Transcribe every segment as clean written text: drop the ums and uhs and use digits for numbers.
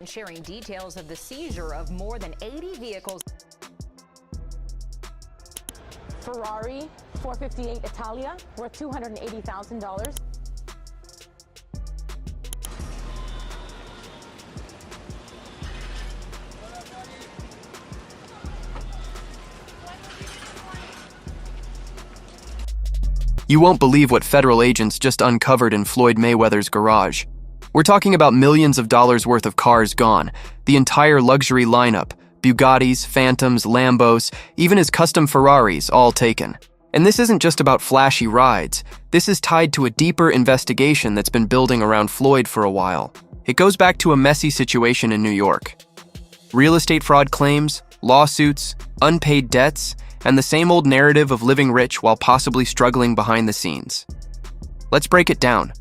sharing details of the seizure of more than 80 vehicles. Ferrari 458 Italia, worth $280,000. You won't believe what federal agents just uncovered in Floyd Mayweather's garage. We're talking about millions of dollars worth of cars gone, the entire luxury lineup, Bugattis, Phantoms, Lambos, even his custom Ferraris, all taken. And this isn't just about flashy rides. This is tied to a deeper investigation that's been building around Floyd for a while. It goes back to a messy situation in New York. Real estate fraud claims, lawsuits, unpaid debts, and the same old narrative of living rich while possibly struggling behind the scenes. Let's break it down.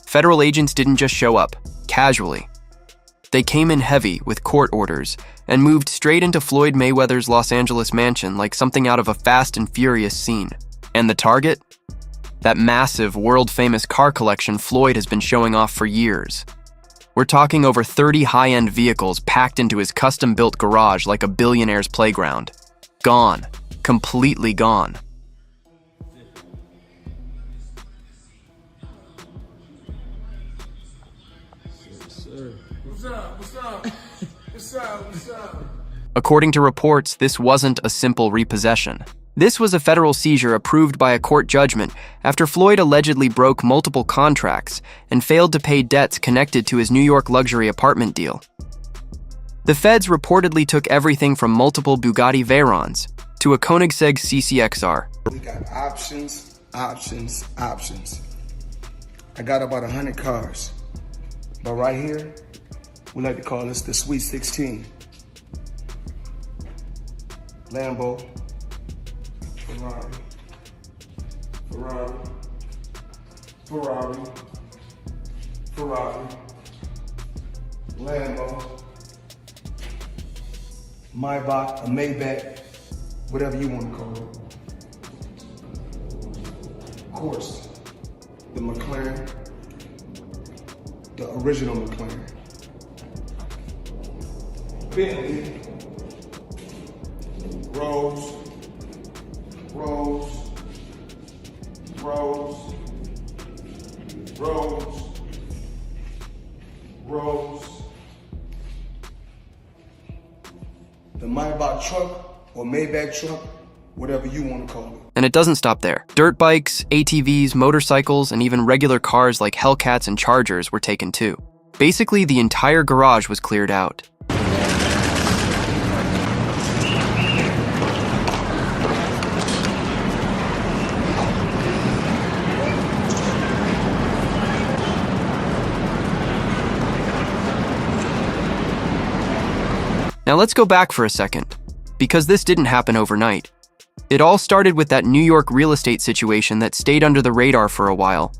Federal agents didn't just show up, casually. They came in heavy with court orders and moved straight into Floyd Mayweather's Los Angeles mansion like something out of a Fast and Furious scene. And the target? That massive, world-famous car collection Floyd has been showing off for years. We're talking over 30 high-end vehicles packed into his custom-built garage like a billionaire's playground. Gone. Completely gone. What's up? According to reports, this wasn't a simple repossession. This was a federal seizure approved by a court judgment after Floyd allegedly broke multiple contracts and failed to pay debts connected to his New York luxury apartment deal. The feds reportedly took everything from multiple Bugatti Veyrons to a Koenigsegg CCXR. We got options. I got about 100 cars. But right here, we like to call this the Sweet 16. Lambo, Ferrari, Lambo, Maybach, a Maybach, whatever you want to call it. Of course, the McLaren, the original McLaren. Bentley, Rolls, the Maybach truck or Maybach truck, whatever you want to call it. And it doesn't stop there. Dirt bikes, ATVs, motorcycles, and even regular cars like Hellcats and Chargers were taken too. Basically, the entire garage was cleared out. Now let's go back for a second, because this didn't happen overnight. It all started with that New York real estate situation that stayed under the radar for a while.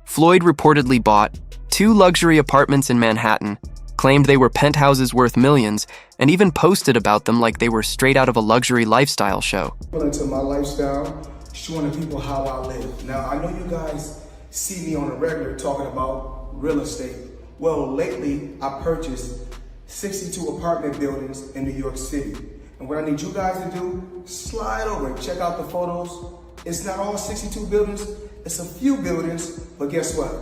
Floyd reportedly bought 2 luxury apartments in Manhattan, claimed they were penthouses worth millions, and even posted about them like they were straight out of a luxury lifestyle show. Into my lifestyle, showing the people how I live. Now, I know you guys see me on a regular talking about real estate. Well, lately, I purchased 62 apartment buildings in New York City. And what I need you guys to do, slide over and check out the photos. It's not all 62 buildings, it's a few buildings, but guess what?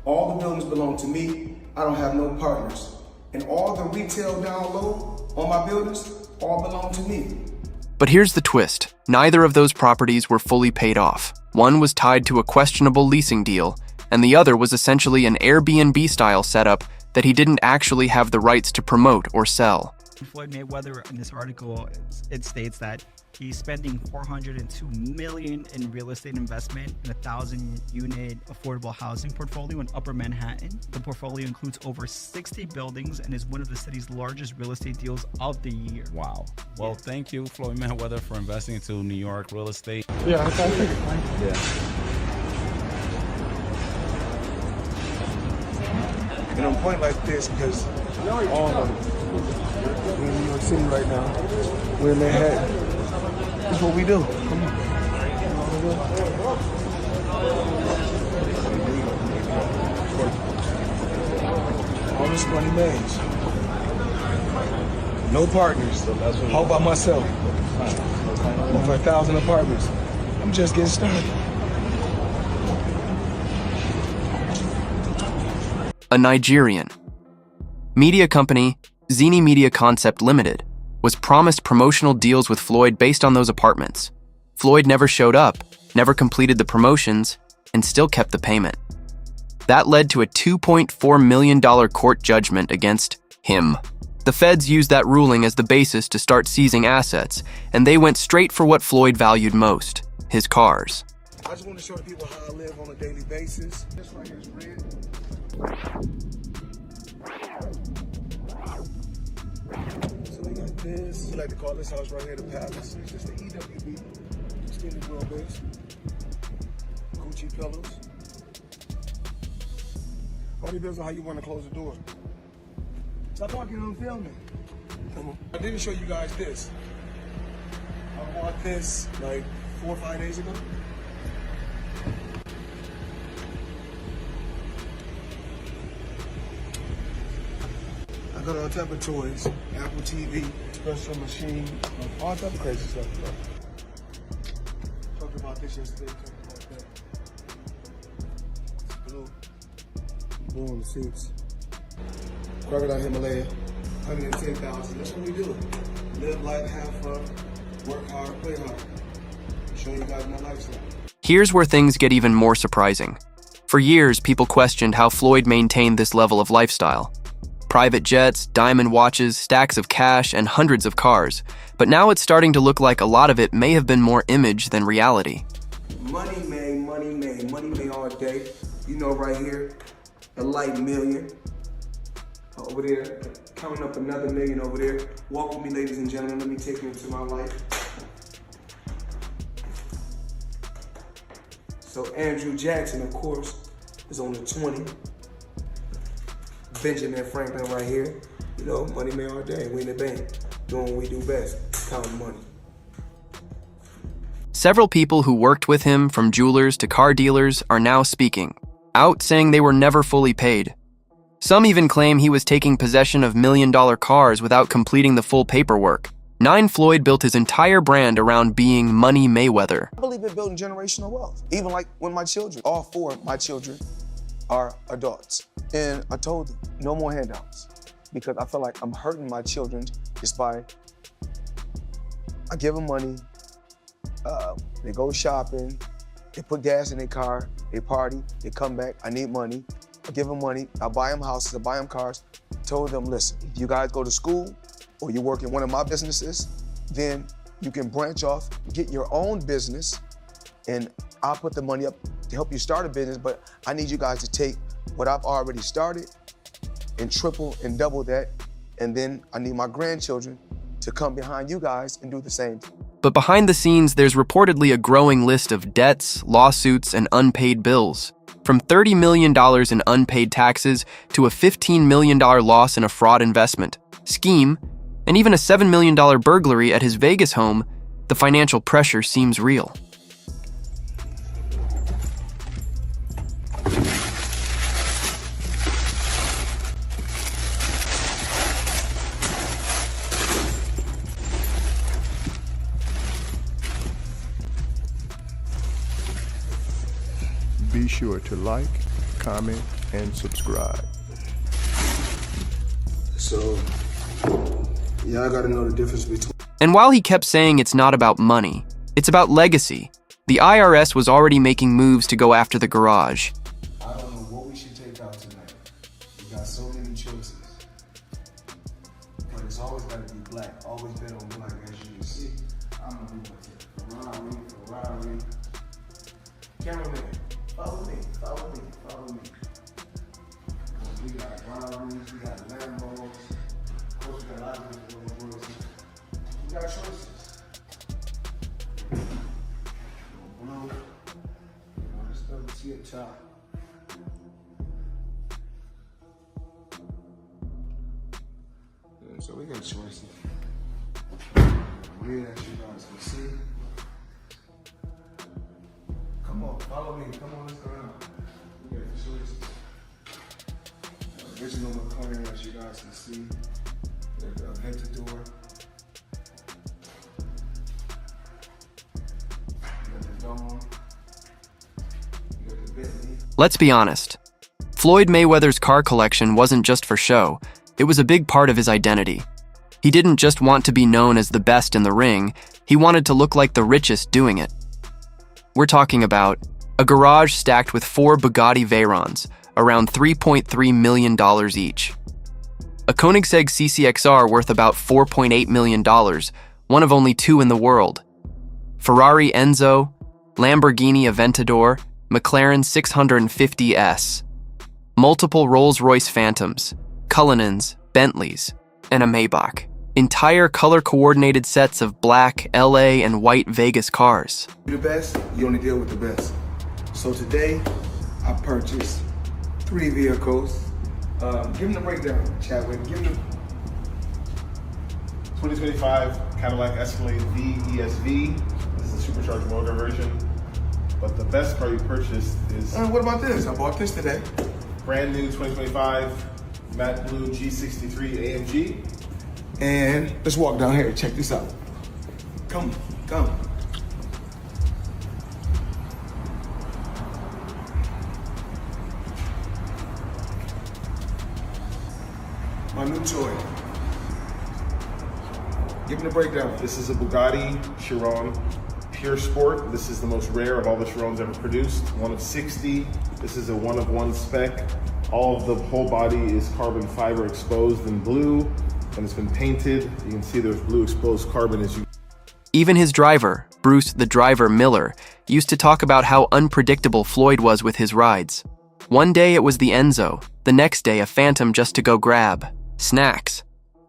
All the buildings belong to me. I don't have no partners. And all the retail down low on my buildings all belong to me. But here's the twist. Neither of those properties were fully paid off. One was tied to a questionable leasing deal, and the other was essentially an Airbnb-style setup that he didn't actually have the rights to promote or sell. Floyd Mayweather, in this article, it states that he's spending $402 million in real estate investment in a 1,000-unit affordable housing portfolio in Upper Manhattan. The portfolio includes over 60 buildings and is one of the city's largest real estate deals of the year. Wow. Well, thank you, Floyd Mayweather, for investing into New York real estate. Yeah, I figured. Yeah. And I'm pointing like this because we're in New York City right now. We're in Manhattan. This is what we do. Come on. All this money made. No partners. All by myself. Over 1,000 apartments. I'm just getting started. A Nigerian. Media company Zini Media Concept Limited was promised promotional deals with Floyd based on those apartments. Floyd never showed up, never completed the promotions, and still kept the payment. That led to a $2.4 million court judgment against him. The feds used that ruling as the basis to start seizing assets, and they went straight for what Floyd valued most, his cars. I just want to show the people how I live on a daily basis. This right here is red. So we got this. We like to call this house right here the Palace. It's just the EWB. Extended wheelbase. Gucci pillows. All depends on how you want to close the door. Stop talking and filming. Come on. I didn't show you guys this. I bought this like 4 or 5 days ago. I got all type of toys, Apple TV, espresso machine, all type of crazy stuff. Talked about this yesterday, talked about that. Blue on the seats. Crocodile Himalaya, 110,000. That's what we do. Live life, have fun, work hard, play hard. Show you guys my lifestyle. Here's where things get even more surprising. For years, people questioned how Floyd maintained this level of lifestyle. Private jets, diamond watches, stacks of cash, and hundreds of cars. But now it's starting to look like a lot of it may have been more image than reality. Money made all day. You know, right here, a light million. Over there, counting up another million over there. Walk with me, ladies and gentlemen. Let me take you into my life. So Andrew Jackson, of course, is on the 20. Benjamin Franklin right here. You know, money made all day. We in the bank, doing what we do best, counting money. Several people who worked with him, from jewelers to car dealers, are now speaking out, saying they were never fully paid. Some even claim he was taking possession of million-dollar cars without completing the full paperwork. Floyd built his entire brand around being Money Mayweather. I believe in building generational wealth. Even like when my children, all 4 of my children are adults. And I told them, no more handouts. Because I feel like I'm hurting my children just by, I give them money, they go shopping, they put gas in their car, they party, they come back, I need money. I give them money, I buy them houses, I buy them cars. Told them, listen, if you guys go to school or you work in one of my businesses, then you can branch off, get your own business, and I'll put the money up to help you start a business, but I need you guys to take what I've already started and triple and double that, and then I need my grandchildren to come behind you guys and do the same. But behind the scenes, there's reportedly a growing list of debts, lawsuits, and unpaid bills. From $30 million in unpaid taxes to a $15 million loss in a fraud investment, scheme, and even a $7 million burglary at his Vegas home, the financial pressure seems real. Be sure to like, comment, and subscribe. So, yeah, I gotta know the difference between... And while he kept saying it's not about money, it's about legacy, the IRS was already making moves to go after the garage. I don't know what we should take out tonight. We got so many choices. But it's always gotta be black. Always bet on black, as you can see. I'm gonna do what's Ferrari. Cameraman, follow me. We got Ferraris, we got Lambos. Of course, we got a lot of different Rolls. We got choices. Blue. All this stuff you see at top. Yeah, so we got choices. Red, as you guys can see. Come on, follow me. Come on, let's go around. We got choices. Original McLaren, as you guys can see. Head to door. Let's be honest. Floyd Mayweather's car collection wasn't just for show, it was a big part of his identity. He didn't just want to be known as the best in the ring, he wanted to look like the richest doing it. We're talking about a garage stacked with 4 Bugatti Veyrons, around $3.3 million each. A Koenigsegg CCXR worth about $4.8 million, one of only 2 in the world. Ferrari Enzo, Lamborghini Aventador, McLaren 650S. Multiple Rolls-Royce Phantoms, Cullinans, Bentleys, and a Maybach. Entire color-coordinated sets of black, LA, and white Vegas cars. You're the best, you only deal with the best. So today, I purchased 3 vehicles. Give them the breakdown, Chadwick. Give them 2025 Cadillac Escalade V ESV. This is a supercharged motor version. But the best car you purchased is... what about this? I bought this today. Brand new 2025 matte blue G63 AMG. And let's walk down here, check this out. Come. My new toy. Give me the breakdown. This is a Bugatti Chiron Pure Sport. This is the most rare of all the Chirons ever produced. One of 60. This is a 1-of-1 spec. All of the whole body is carbon fiber exposed in blue, and it's been painted. You can see there's blue exposed carbon as you... Even his driver, Bruce the Driver Miller, used to talk about how unpredictable Floyd was with his rides. One day it was the Enzo, the next day a Phantom just to go grab snacks.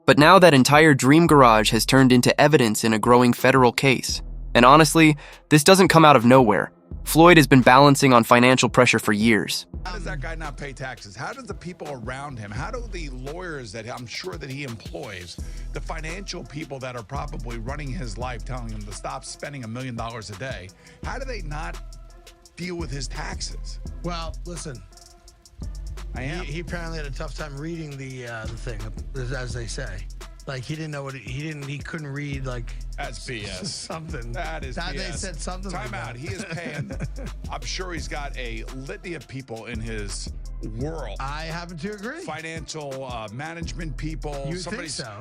But now that entire dream garage has turned into evidence in a growing federal case. And honestly, this doesn't come out of nowhere. Floyd has been balancing on financial pressure for years. How does that guy not pay taxes? How do the people around him, how do the lawyers that I'm sure that he employs, the financial people that are probably running his life, telling him to stop spending $1 million a day, how do they not deal with his taxes? Well, listen, he apparently had a tough time reading the thing, as they say. Like he didn't know what he couldn't read like that's BS. Something. That is BS. They said something. Time like out. That. He is paying. I'm sure he's got a litany of people in his world. I happen to agree. Financial management people. You think so?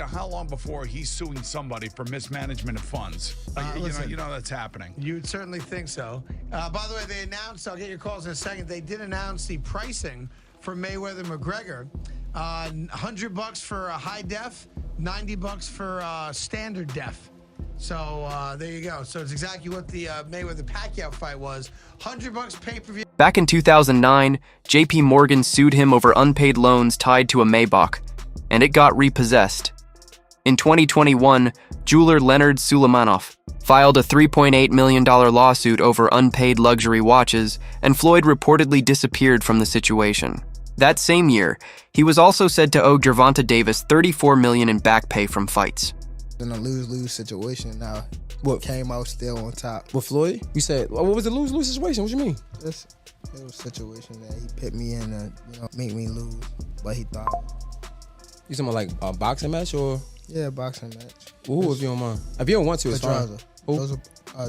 How long before he's suing somebody for mismanagement of funds? You know that's happening. You'd certainly think so. By the way, they announced. I'll get your calls in a second. They did announce the pricing for Mayweather McGregor. $100 for high def, $90 for standard def. So there you go. So it's exactly what the Mayweather Pacquiao fight was. $100 pay-per-view. Back in 2009, JP Morgan sued him over unpaid loans tied to a Maybach, and it got repossessed. In 2021, jeweler Leonard Suleimanov filed a $3.8 million lawsuit over unpaid luxury watches, and Floyd reportedly disappeared from the situation. That same year, he was also said to owe Gervonta Davis $34 million in back pay from fights. In a lose-lose situation now, what came out still on top. With Floyd? You said, what was the lose-lose situation? What you mean? It was a situation that he put me in to, make me lose, but he thought. You talking about like a boxing match or? Yeah, boxing match. Well, who, if you don't mind? If you don't want to, it's fine. Who?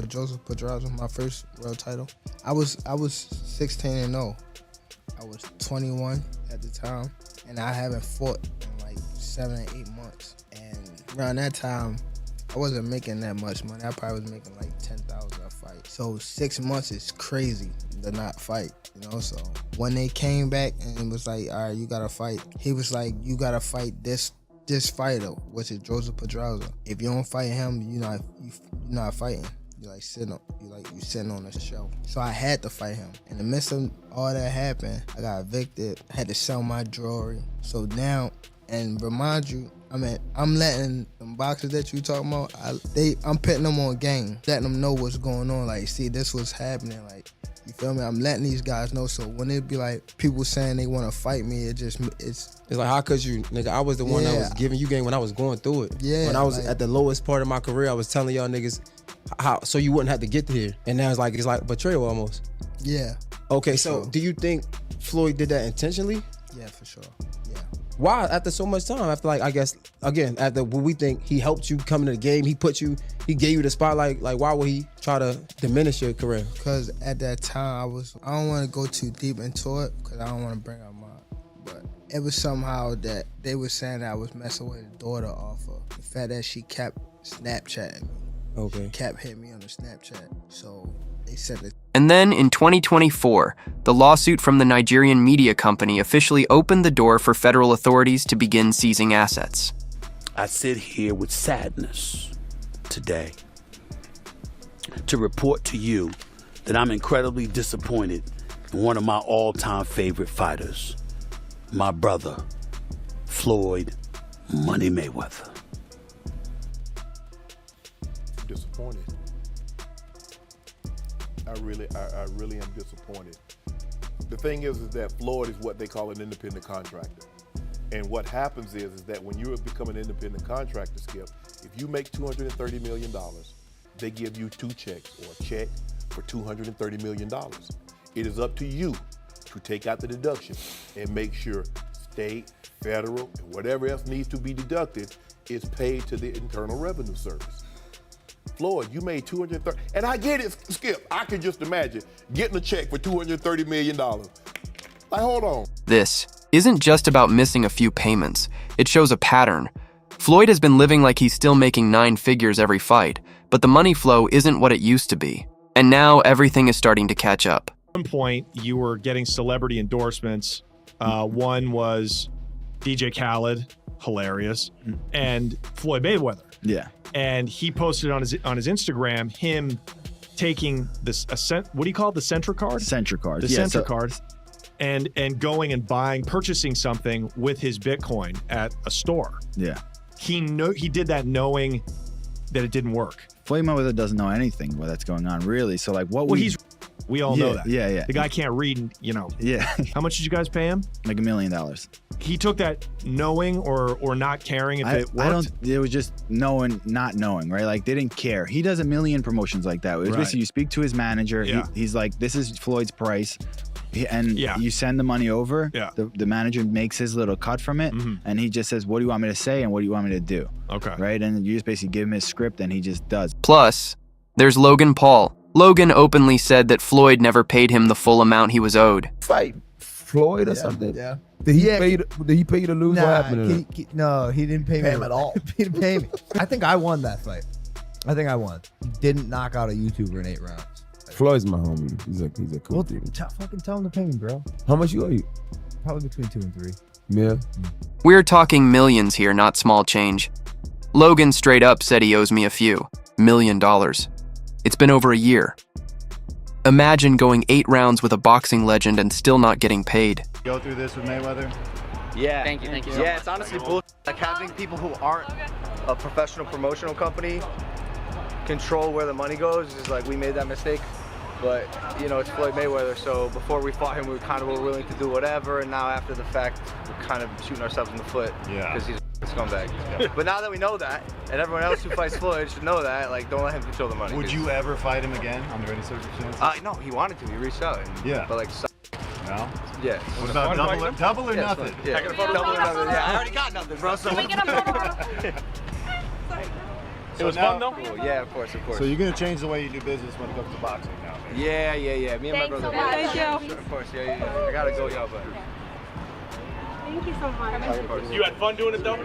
Joseph Pedraza, my first world title. I was 16-0. I was 21 at the time, and I haven't fought in like 7 or 8 months. And around that time, I wasn't making that much money. I probably was making like $10,000 a fight. So 6 months is crazy to not fight, So when they came back and it was like, all right, you gotta fight. He was like, you gotta fight this fighter, which is Joseph Pedraza. If you don't fight him, you're not fighting. You sitting on the show. So I had to fight him. In the midst of all that happened, I got evicted. I had to sell my jewelry. So now, and remind you, I'm letting them boxers that you talking about, I'm putting them on game, letting them know what's going on. Like, see, this was happening. Like, you feel me? I'm letting these guys know. So when it be like people saying they want to fight me, it's like, how could you, nigga? I was the one that was giving you game when I was going through it. Yeah. When I was at the lowest part of my career, I was telling y'all niggas how so you wouldn't have to get here. And now it's like betrayal almost. Yeah. Okay, so do you think Floyd did that intentionally? Yeah, for sure. Yeah. Why? After so much time, after like, I guess, again, after what we think he helped you come into the game, he gave you the spotlight, like why would he try to diminish your career? Because at that time, I don't want to go too deep into it because I don't want to bring up but it was somehow that they were saying that I was messing with his daughter off of the fact that she kept Snapchatting me. Okay. She kept hitting me on the Snapchat. So they said that. And then in 2024, the lawsuit from the Nigerian media company officially opened the door for federal authorities to begin seizing assets. I sit here with sadness today to report to you that I'm incredibly disappointed in one of my all-time favorite fighters, my brother, Floyd Money Mayweather. Disappointed. I really am disappointed. The thing is that Floyd is what they call an independent contractor. And what happens is that when you become an independent contractor, Skip, if you make $230 million, they give you 2 checks or a check for $230 million. It is up to you to take out the deduction and make sure state, federal, and whatever else needs to be deducted is paid to the Internal Revenue Service. Floyd, you made $230, and I get it, Skip. I can just imagine getting a check for $230 million. Like, hold on. This isn't just about missing a few payments. It shows a pattern. Floyd has been living like he's still making 9 figures every fight, but the money flow isn't what it used to be. And now everything is starting to catch up. At one point, you were getting celebrity endorsements. One was DJ Khaled, hilarious, and Floyd Mayweather. Yeah. And he posted on his Instagram him taking this what do you call it? The Centra card? Centra card. The Centra card. And going and purchasing something with his Bitcoin at a store. Yeah. He did that knowing that it didn't work. Floyd Mayweather doesn't know anything that's going on, really. So like what we all know that. Yeah. The guy can't read, Yeah. How much did you guys pay him? Like $1 million. He took that knowing or not caring if it worked? It was just knowing, not knowing, right? Like they didn't care. He does a million promotions like that. It was basically you speak to his manager. Yeah. He's like, this is Floyd's price. You send the money over. Yeah. The manager makes his little cut from it. Mm-hmm. And he just says, what do you want me to say? And what do you want me to do? Okay. Right. And you just basically give him his script and he just does. Plus, there's Logan Paul. Logan openly said that Floyd never paid him the full amount he was owed. Fight Floyd or something? Yeah. Did he pay you to lose? Nah, what happened to no, he didn't pay me him at all. He didn't pay me. I think I won that fight. I think I won. He didn't knock out a YouTuber in 8 rounds. Floyd's my homie. He's a cool dude. Fucking tell him to pay me, bro. How much you owe you? Probably between 2 and 3. Yeah. We're talking millions here, not small change. Logan straight up said he owes me a few $1 million. It's been over a year. Imagine going 8 rounds with a boxing legend and still not getting paid. Go through this with Mayweather? Yeah. Thank you. Yeah, it's honestly bullshit. Like having people who aren't a professional promotional company control where the money goes is like, we made that mistake. But, it's Floyd Mayweather, so before we fought him, we kind of were willing to do whatever, and now after the fact, we're kind of shooting ourselves in the foot. Yeah. Because he's a scumbag. Yeah. But now that we know that, and everyone else who fights Floyd should know that, like, don't let him control the money. Would you ever fight him again under any circumstances? No, he wanted to. He reached out. But, like, no? Yeah. What about double or nothing? Yeah. Double or nothing. Yeah, I already got nothing, bro. So. Can we get a photo? It was fun, though? Yeah, of course. So you're going to change the way you do business when it comes to boxing now? Yeah. Me and my brother. Thank you. Of course, yeah. I got to go, y'all, but... Thank you so much. You had fun doing it, though?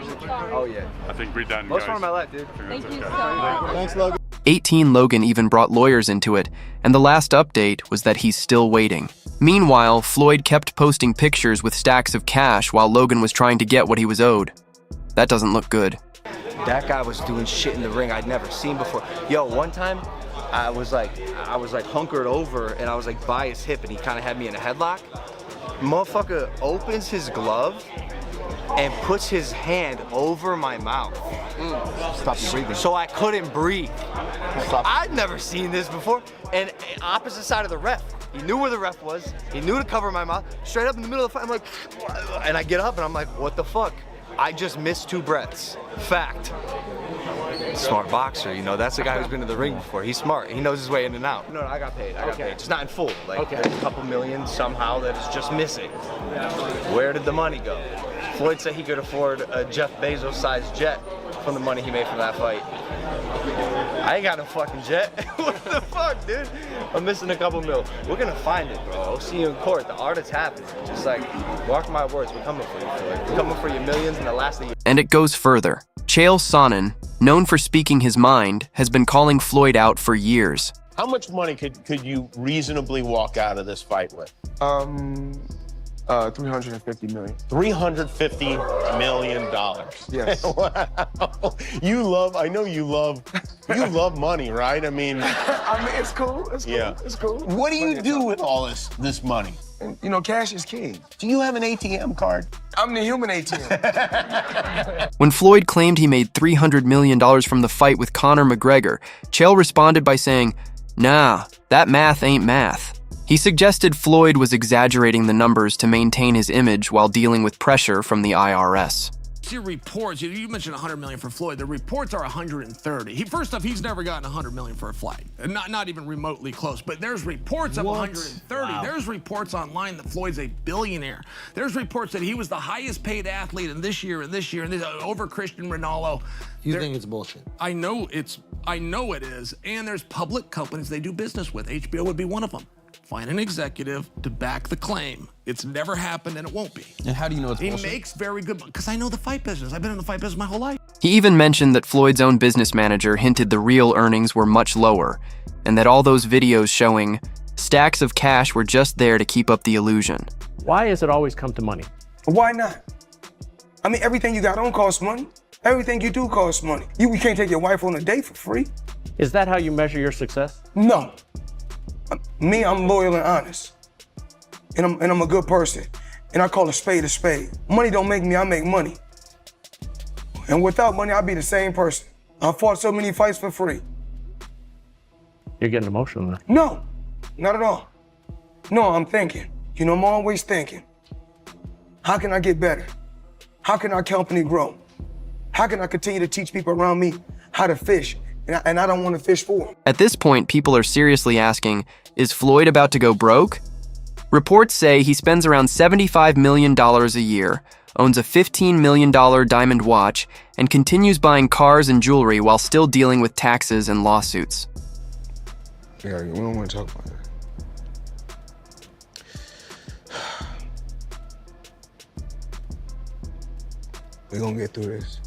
Oh, yeah. I think we're done, Most fun of my life, dude. Thank you so much. Thanks, Logan. 18 Logan even brought lawyers into it, and the last update was that he's still waiting. Meanwhile, Floyd kept posting pictures with stacks of cash while Logan was trying to get what he was owed. That doesn't look good. That guy was doing shit in the ring I'd never seen before. Yo, one time I was like hunkered over and I was like by his hip and he kind of had me in a headlock. Motherfucker opens his glove and puts his hand over my mouth. Stop you breathing. So I couldn't breathe. I'd never seen this before. And opposite side of the ref. He knew where the ref was. He knew to cover my mouth. Straight up in the middle of the fight, I'm like, and I get up and I'm like, what the fuck? I just missed 2 breaths. Fact. Smart boxer, that's the guy who's been to the ring before. He's smart. He knows his way in and out. No, I got paid. I got paid. Just not in full. Like a couple million somehow that is just missing. Where did the money go? Floyd said he could afford a Jeff Bezos-sized jet from the money he made from that fight. I ain't got no fucking jet. What the fuck, dude? I'm missing a couple mil. We're gonna find it, bro. I'll see you in court. The art is happening. Just like, mark my words, we're coming for you, Floyd. We're coming for your millions and the last of you. And it goes further. Chael Sonnen, known for speaking his mind, has been calling Floyd out for years. How much money could you reasonably walk out of this fight with? 350 million. $350 million. Yes. Wow. I know you love money, right? I mean, it's cool. It's cool. Yeah. It's cool. What do you do with all this money? And, you know, cash is king. Do you have an ATM card? I'm the human ATM. When Floyd claimed he made $300 million from the fight with Conor McGregor, Chael responded by saying, "Nah, that math ain't math." He suggested Floyd was exaggerating the numbers to maintain his image while dealing with pressure from the IRS. See reports, you mentioned 100 million for Floyd. The reports are 130. First off, he's never gotten 100 million for a fight. Not even remotely close, but there's reports of 130. Wow. There's reports online that Floyd's a billionaire. There's reports that he was the highest paid athlete in this year, over Cristiano Ronaldo. You think it's bullshit? I know it is. And there's public companies they do business with. HBO would be one of them. Find an executive to back the claim. It's never happened and it won't be. And how do you know it's bullshit? He makes very good money, because I know the fight business. I've been in the fight business my whole life. He even mentioned that Floyd's own business manager hinted the real earnings were much lower, and that all those videos showing stacks of cash were just there to keep up the illusion. Why has it always come to money? Why not? I mean, everything you got don't cost money. Everything you do costs money. You can't take your wife on a date for free. Is that how you measure your success? No. Me, I'm loyal and honest. And I'm a good person. And I call a spade a spade. Money don't make me, I make money. And without money, I'd be the same person. I fought so many fights for free. You're getting emotional now. No, not at all. No, I'm thinking. You know, I'm always thinking. How can I get better? How can our company grow? How can I continue to teach people around me how to fish? And I don't want to fish for them. At this point, people are seriously asking, is Floyd about to go broke? Reports say he spends around $75 million a year, owns a $15 million diamond watch, and continues buying cars and jewelry while still dealing with taxes and lawsuits. Yeah, we don't want to talk about that. We're gonna get through this.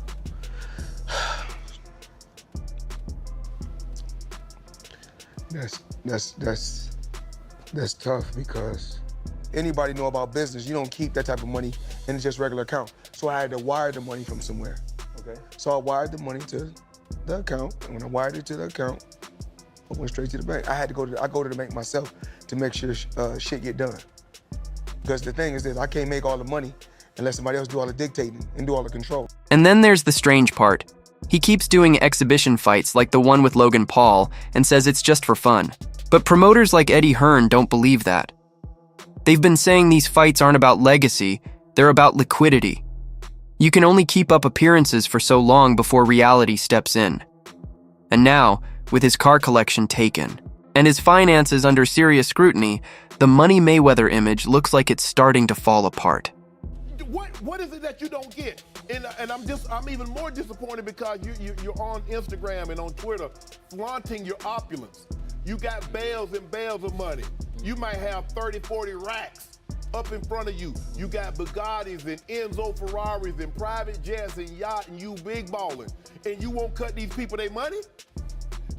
That's tough, because anybody know about business, you don't keep that type of money in just regular account. So I had to wire the money from somewhere. Okay. So I wired the money to the account, and when I wired it to the account, I went straight to the bank. I go to the bank myself to make sure shit get done. Because the thing is that I can't make all the money unless somebody else do all the dictating and do all the control. And then there's the strange part. He keeps doing exhibition fights like the one with Logan Paul and says it's just for fun. But promoters like Eddie Hearn don't believe that. They've been saying these fights aren't about legacy, they're about liquidity. You can only keep up appearances for so long before reality steps in. And now, with his car collection taken, and his finances under serious scrutiny, the Money Mayweather image looks like it's starting to fall apart. What is it that you don't get? And I'm even more disappointed because you're on Instagram and on Twitter flaunting your opulence. You got bales and bales of money. You might have 30, 40 racks up in front of you. You got Bugattis and Enzo Ferraris and private jets and yacht, and you big balling. And you won't cut these people their money?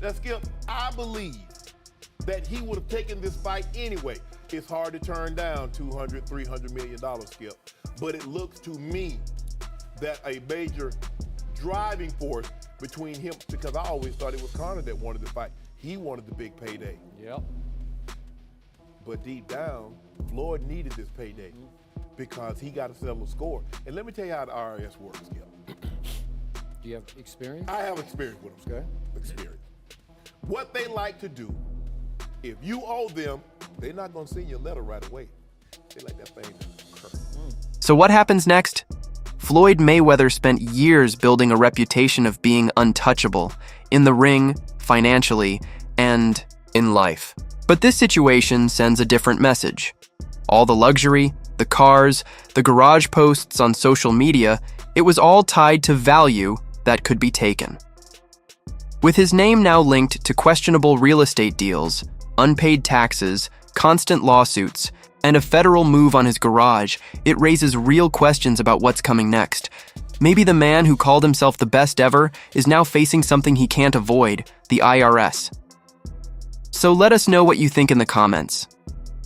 Now, Skip, I believe that he would have taken this fight anyway. It's hard to turn down $200, $300 million, Skip. But it looks to me that a major driving force between him, because I always thought it was Conor that wanted the fight. He wanted the big payday. Yep. But deep down, Floyd needed this payday because he got to settle a score. And let me tell you how the IRS works, Skip. Do you have experience? I have experience with them. Okay. Experience. What they like to do, if you owe them, they're not going to send you a letter right away. They like that thing to occur. So what happens next? Floyd Mayweather spent years building a reputation of being untouchable, in the ring, financially, and in life. But this situation sends a different message. All the luxury, the cars, the garage posts on social media, it was all tied to value that could be taken. With his name now linked to questionable real estate deals, unpaid taxes, constant lawsuits, and a federal move on his garage, it raises real questions about what's coming next. Maybe the man who called himself the best ever is now facing something he can't avoid, the IRS. So let us know what you think in the comments.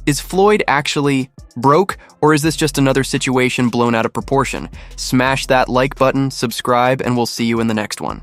Is Floyd actually broke, or is this just another situation blown out of proportion? Smash that like button, subscribe, and we'll see you in the next one.